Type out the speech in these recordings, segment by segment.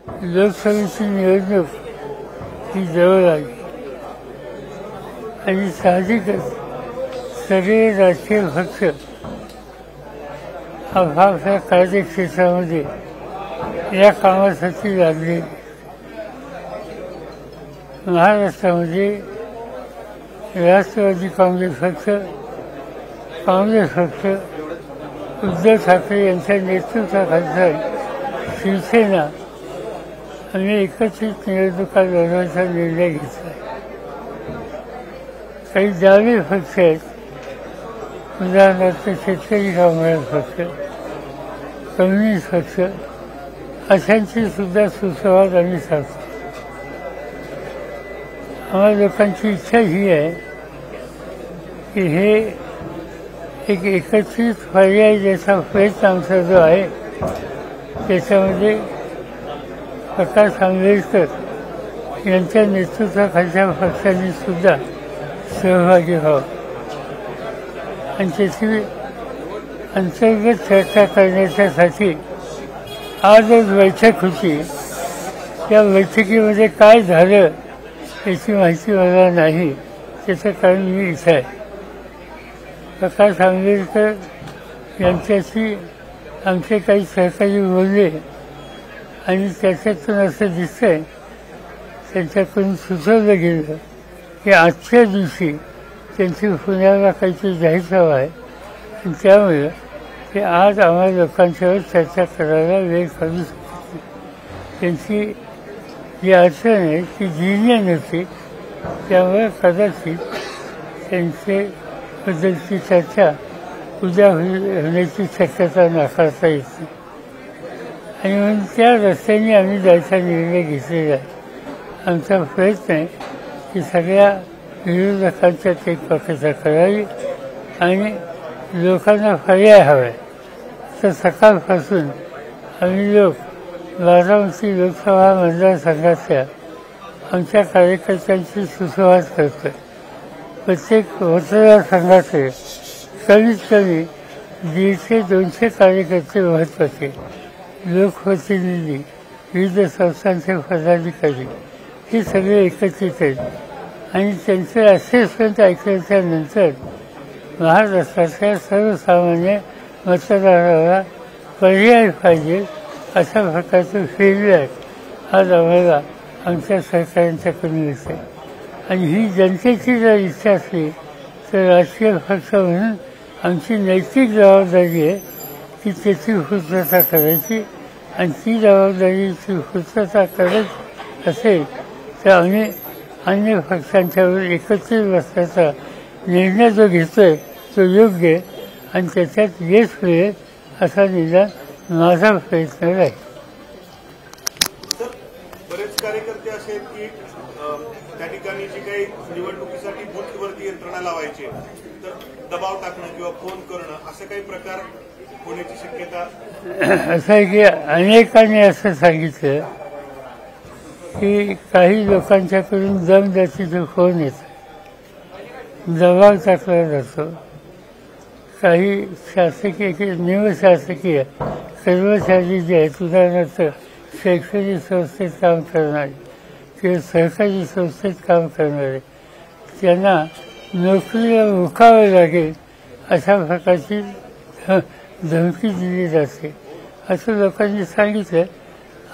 लोकसभेची निवडणूक ही जवळ आली आणि साहजिकच सगळे राजकीय पक्ष आपापल्या कार्यक्षेत्रामध्ये या कामासाठी लागले. महाराष्ट्रामध्ये राष्ट्रवादी काँग्रेस पक्ष, उद्धव ठाकरे यांच्या नेतृत्वाखाली शिवसेना आम्ही एकत्रित निवडणुका लढवण्याचा निर्णय घेतला. काही डावे पक्ष आहेत, उदाहरणार्थ शेतकरी कामगार पक्ष, कम्युनिस्ट पक्ष, अशांची सुद्धा सुसंवाद आम्ही साधतो. आम्हाला लोकांची इच्छा ही आहे की हे एक एकत्रित पर्याय ज्याचा प्रयत्न आमचा जो आहे त्याच्यामध्ये प्रकाश आंबेडकर यांच्या नेतृत्वाखालच्या पक्षांनी सुद्धा सहभागी व्हावं आणि त्याची अंतर्गत चर्चा करण्याच्यासाठी आजच बैठक होती. त्या बैठकीमध्ये काय झालं याची माहिती मला नाही, त्याचं कारण मी इथं आहे. प्रकाश आंबेडकर यांच्याशी आमचे काही सहकारी बोलले आणि त्याच्यातून असं दिसतंय, त्यांच्याकडून सुचवलं गेलं की आजच्या दिवशी त्यांची पुण्याला काहीतरी जाहीर सभा आहे आणि त्यामुळे ते आज आम्हाला लोकांच्यावर चर्चा करायला वेळ काढू शकत. त्यांची जी अडचण आहे ती जिल्हे नव्हती, त्यामुळे कदाचित त्यांचे बद्दलची चर्चा उद्या होण्याची शक्यता नाकारता येत नाही आणि म्हणून त्या रस्त्याने आम्ही जायचा निर्णय घेतलेला आहे. आमचा प्रयत्न आहे की सगळ्या विरोधकांच्यात एक पक्षता करावी आणि लोकांना पर्याय हवा आहे. तर सकाळपासून आम्ही लोक बारामती लोकसभा मतदारसंघातल्या आमच्या कार्यकर्त्यांशी सुसंवाद करतो आहे. प्रत्येक मतदारसंघाचे कमीत कमी 150-200 कार्यकर्ते महत्त्वाचे, लोकप्रतिनिधी, विविध संस्थांचे पदाधिकारी हे सगळे एकत्रित आहेत आणि त्यांचे असेसमेंट ऐकल्याच्यानंतर महाराष्ट्रातल्या सर्वसामान्य मतदाराला पर्याय पाहिजे अशा प्रकारचं फीडबॅक आज आम्हाला आमच्या सहकाऱ्यांच्याकडून मिळते. आणि ही जनतेची जर इच्छा असली तर राजकीय पक्ष म्हणून आमची नैतिक जबाबदारी आहे की त्याची पूर्तता करायची आणि ती जबाबदारीची पूर्तता करत असेल तर आम्ही अन्य पक्षांच्यावर एकत्रित बसण्याचा निर्णय जो घेतोय तो योग्य आणि त्याच्यात यश मिळेल असा निदान माझा प्रयत्न राहील. बरेच कार्यकर्ते असे आहेत की त्या ठिकाणी जी काही निवडणुकीसाठी बूथवरती यंत्रणा लावायची तर दबाव टाकणं किंवा फोन करणं असे काही प्रकार होण्याची शक्यता असं आहे की अनेकांनी असं सांगितलं की काही लोकांच्याकडून दमदाटीचे फोन येतात, दबाव टाकला जातो. काही शासकीय निमशासकीय कर्मचारी जे आहेत, उदाहरणार्थ शैक्षणिक संस्थेत काम करणारे किंवा सहकारी संस्थेत काम करणारे, त्यांना नोकरीला मुकावं लागेल अशा प्रकारची धमकी दिली जाते असं लोकांनी सांगितलं.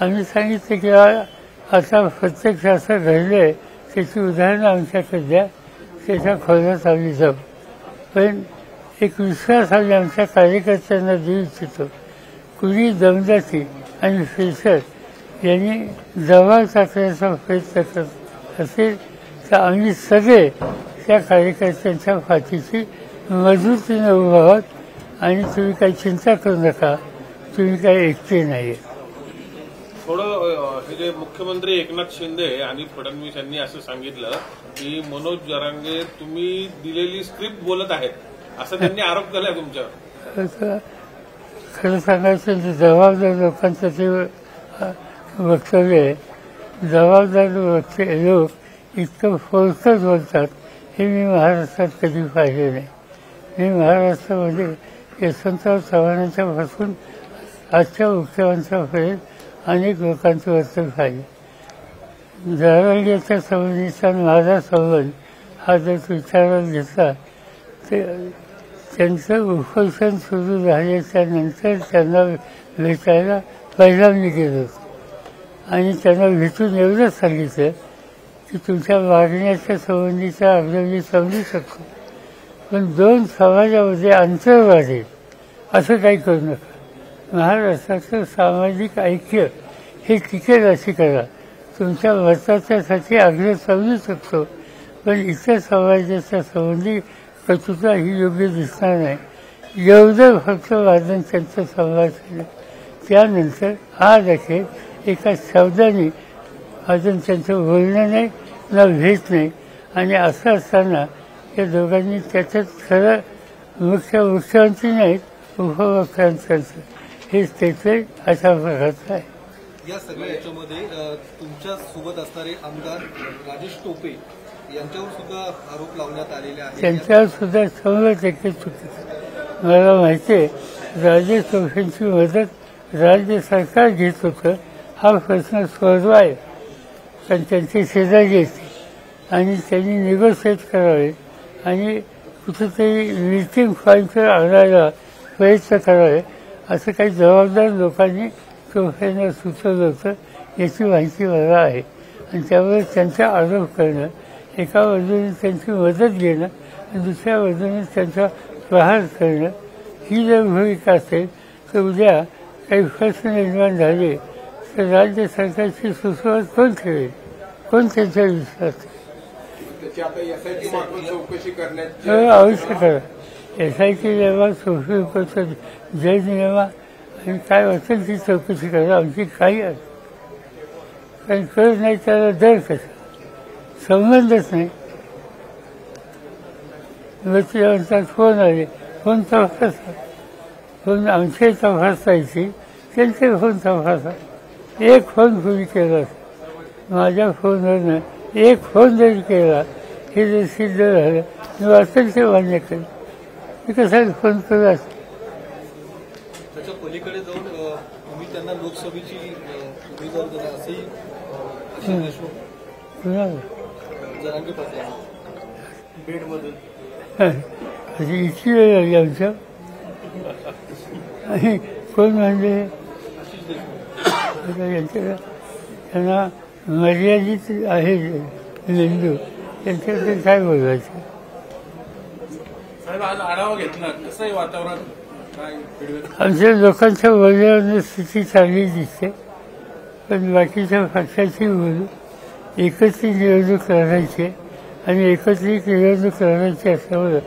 आम्ही सांगितलं की आता प्रत्यक्ष असं घडलं आहे त्याची उदाहरणं आमच्याकडे द्या, त्याच्या खोलात आम्ही जाऊ. पण एक विश्वास आम्ही आमच्या कार्यकर्त्यांना देऊ इच्छितो. कुणी दमदाटी आणि प्रेशर यांनी दबाव टाकण्याचा प्रयत्न करत असेल तर आम्ही सगळे त्या कार्यकर्त्यांच्या पाठीशी मजबूतीने उभा आहोत आणि तुम्ही काही चिंता करू नका, तुम्ही काही एकटे नाही. थोडं हे जे मुख्यमंत्री एकनाथ शिंदे आणि फडणवीस यांनी असं सांगितलं की मनोज जरांगे तुम्ही दिलेली स्क्रिप्ट बोलत आहेत असं त्यांनी आरोप केलाय तुमच्यावर. खरं सांगायचं तर जबाबदार लोकांचं ते वक्तव्य आहे. जबाबदार लोक इतकं फोर्सच बोलतात हे मी महाराष्ट्रात कधी पाहिले नाही. मी महाराष्ट्रामध्ये यशवंतराव चव्हाणांच्यापासून आजच्या मुख्यमंत्र्यांपर्यंत अनेक लोकांचं वर्तन पाहिजे. जरांगेच्या संबंधीचा माझा संबंध हा जर विचारात घेतला तर त्यांचं उपोषण सुरू झाल्याच्या नंतर त्यांना भेटायला पहिल्यांदा गेलो होतो आणि त्यांना भेटून एवढंच सांगितलं की तुमच्या वागण्याच्या संबंधीचा अर्थ मी समजू शकतो, पण दोन समाजामध्ये अंतर वाढेल असं काही करू नका. महाराष्ट्राचं सामाजिक ऐक्य हे टिकेल अशी करा. तुमच्या वर्तनासाठी आग्रह समजू शकतो, पण इतर समाजाच्या संबंधी कटुता ही योग्य दिसणार नाही. एवढं फक्त वादन त्यांचं संवाद झालं. त्यानंतर आज अखेर एका शब्दाने अजून त्यांचं बोलणं नाही ना भेट नाही. आणि असं असताना या दोघांनी त्याच्यात खरं मुख्यमंत्री नाहीत उपमुख्यमंत्र्यांचं हे स्टेटमेंट अशा प्रकारचं आहे. या सगळ्या याच्यामध्ये तुमच्या सोबत असणारे आमदार राजेश टोपे यांच्यावर सुद्धा आरोप लावण्यात आलेले आहेत. त्यांच्यावर सुद्धा 100% चुकीचं. मला माहिती आहे राजेश टोपेंची मदत राज्य सरकार घेत होतं हा प्रश्न सोडवाय, पण त्यांची शेजारी येते आणि त्यांनी निगोशिएट करावे आणि कुठेतरी मीटिंग पॉईंटवर आणायला प्रयत्न करावे असं काही जबाबदार लोकांनी टोपेंना सुचवलं होतं याची माहिती मला आहे. आणि त्यामुळे त्यांचा आरोप करणं, एका बाजूने त्यांची मदत घेणं आणि दुसऱ्या बाजूने त्यांचा प्रहार करणं ही जर भूमिका असेल तर उद्या काही प्रश्न निर्माण झाले तर राज्य सरकारची सुरुवात कोण ठेवेल, कोण त्यांचा विश्वास आवश्यक आहे. SIT नेमा, सुप्रीम कोर्टचा जज नेमा आणि काय वाटेल ती चौकशी करा, आमची काही आहे. कारण कळत नाही त्याला दर कसा, संबंधच नाही. म्हणतात फोन आले, फोन तपासा, फोन आमचे तपासायची, त्यांचे फोन तपासा. एक फोन कुणी केला, माझ्या फोनवरनं एक फोन जरी केला हे जर सिद्ध झालं मी वाटेल ते मान्य करेल. मी कसा फोन करू. त्याच्या पलीकडे जाऊन तुम्ही त्यांना लोकसभेची उमेदवार दिला असंही जरांगे पाटील बेडमधून अशी इतकी वेळ लागली आमच्या. आणि कोण म्हणजे यांच्या त्यांना मर्यादित आहे मेंदू, त्यांच्याकडे काय बोलवायचं. साहेब आज आढावा घेतला, कसं आहे वातावरण, आमच्या लोकांच्या बोलण्यावर स्थिती चांगली दिसते, पण बाकीच्या पक्षाची बोलू एकत्रित निवडणूक लढायची आणि एकत्रित निवडणूक लढायची असल्यामुळं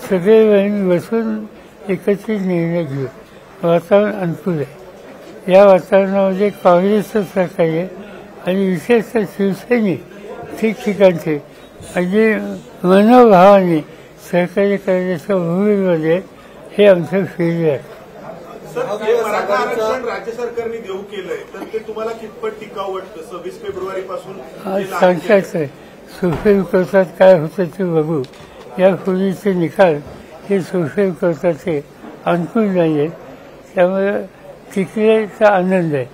सगळे मिळून बसून एकत्रित निर्णय घेऊ. वातावरण अनुकूल आहे. या वातावरणामध्ये काँग्रेसचं सहकार्य आणि विशेषतः शिवसेने ठिकठिकाणचे म्हणजे मनोभावाने सहकार्य करण्याच्या भूमीमध्ये हे आमचं फेरी आहे. सर, जे मराठा आरक्षण राज्य सरकारने देऊ केलंय तर ते तुम्हाला कितपत टिकाऊ वाटतं? 26 फेब्रुवारीपासून आज सांगताच आहे. सुप्रीम कोर्टात काय होतं ते बघू. यापूर्वीचे निकाल हे सुप्रीम कोर्टाचे अनुकूल नाही आहेत, त्यामुळे टिकल्याचा आनंद आहे.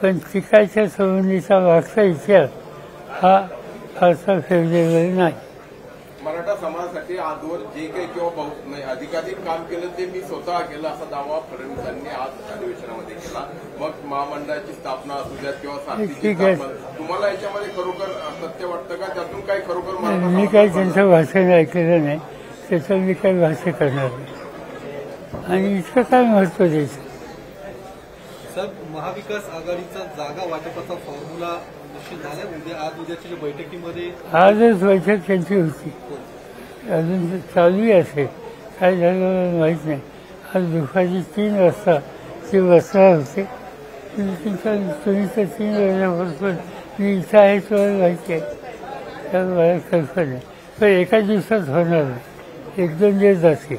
पण टिकायच्या संबंधीचा मागचा इतिहास हा फारसा फेवरेबल नाही. मराठा समाजासाठी आजवर जे काही किंवा अधिकाधिक काम केलं ते मी स्वतः केलं असा दावा फडणवीसांनी आज अधिवेशनामध्ये केला. मग महामंडळाची स्थापना असू द्या किंवा साथीची स्थापना, तुम्हाला याच्यामध्ये खरोखर सत्य वाटतं का? त्यातून काही खरोखर मी काही त्यांचं भाषण ऐकलेलं नाही, त्याचं मी काही भाष्य करणार नाही. आणि इतकं काय महत्व द्यायचं. सर, महाविकास आघाडीचा जागा वाटपाचा फॉर्म्युला निश्चित झाला. आज उद्याच्या बैठकीमध्ये आजच बैठक त्यांची होती, अजून चालू असेल, काय झालं माहीत नाही. आज दुपारी 3 वाजता ते बसणार होते. तुम्ही तर 3 वाजल्यापासून मी इथं आहे तुम्हाला माहिती आहे, त्यामुळे मला कल्पना नाही. पण एका दिवसात होणार नाही, 1-2 दिवस जातील.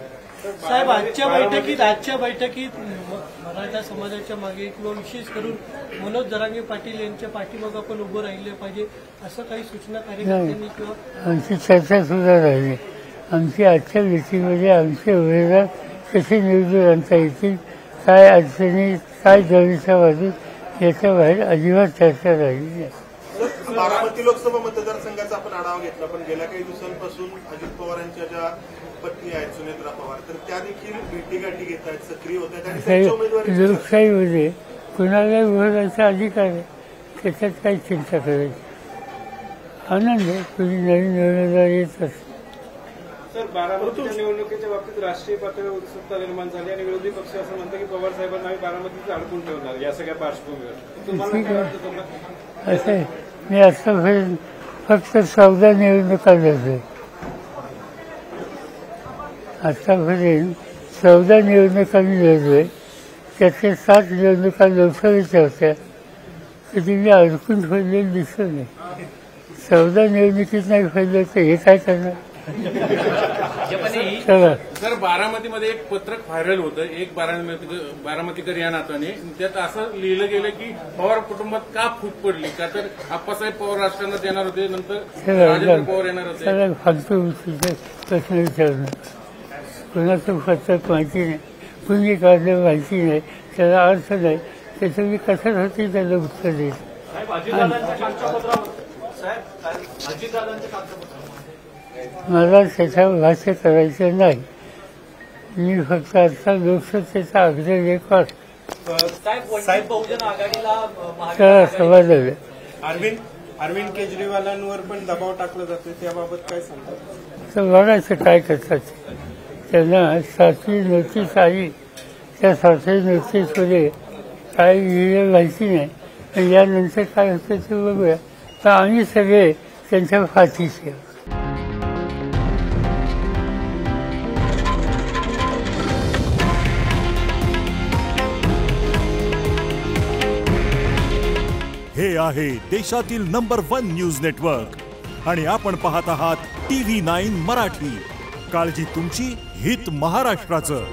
साहेब, आजच्या बैठकीत मराठा समाजाच्या मागे किंवा विशेष करून मनोज जरांगे पाटील यांच्या पाठीमागे आपण उभं राहिले पाहिजे असं काही सूचना कार्यकर्त्यांनी किंवा आमची चर्चा सुद्धा राहिली. आमची आजच्या मीटिंगमध्ये आमचे उमेदवार कसे निवडून आणता येतील, काय अडचणी, काय जवळच्या बाजू याच्या बाहेर अजिबात चर्चा राहिली नाही. तर बारामती लोकसभा मतदारसंघाचा आपण आढावा घेतला, पण गेल्या काही दिवसांपासून अजित पवारांच्या ज्या पत्नी आहेत सुनेत्रा पवार, तर त्या देखील भेटीगाठी घेत आहेत, सक्रिय होत आहेत आणि त्यांच्या उमेदवारी लोकशाहीमध्ये कुणालाही बोलायचा अधिकार आहे, त्याच्यात काही चिंता करायची. आनंद आहे, कुणी नवीन उमेदवार येत असते. सर, बारामतीच्या निवडणुकीच्या बाबतीत राष्ट्रीय पातळीवर उत्सुकता निर्माण झाली आणि विरोधी पक्ष असं म्हणतात की पवार साहेबांना आम्ही बारामतीत अडकून ठेवणार या सगळ्या पार्श्वभूमीवर. तुम्हाला काय वाटतं तुम्हाला? असं आहे, मी आतापर्यंत फक्त 14 निवडणुका लढलोय. आतापर्यंत 14 निवडणुका मी लढलोय. त्यातल्या 7 निवडणुका लोकसभेच्या होत्या. कधी मी अडकून ठेवलेलं दिसत नाही. 14 निवडणुकीत नाही फैललं तर हे काय करणार. चला. सर, बारामतीमध्ये एक पत्रक व्हायरल होतं, एक बारामतीकर या नात्याने. त्यात असं लिहिलं गेलं की पवार कुटुंबात का फूट पडली, का तर आप्पासाहेब पवार राष्ट्रांना येणार होते, नंतर राजेंद्र पवार येणार होते. त्याला फालतू प्रश्न विचारणं. कोणाचं पत्रक माहिती नाही, कुणी काढलं माहिती नाही, त्याला अर्थ नाही, त्याचं मी कशासाठी त्याला उत्तर देईल. मला त्याच्यावर भाष्य करायचं नाही. मी फक्त आता लोकसत्तेचा आग्रह करतो. त्याला समजलं. अरविंद केजरीवालांवर पण दबाव टाकला जातो, त्याबाबत काय सांगतात? तर बघायचं काय करतात. त्यांना सातवी नोटीस आली, त्या सातवी नोटीसमध्ये काय लिहिलं माहिती नाही. पण यानंतर काय होतं ते बघूया. तर आम्ही सगळे त्यांच्या पाठीशी आहोत. हे आहे देशातील नंबर 1 न्यूज नेटवर्क आणि आपण पाहत आहात TV9 मराठी. काळजी तुमची, हित महाराष्ट्राचं.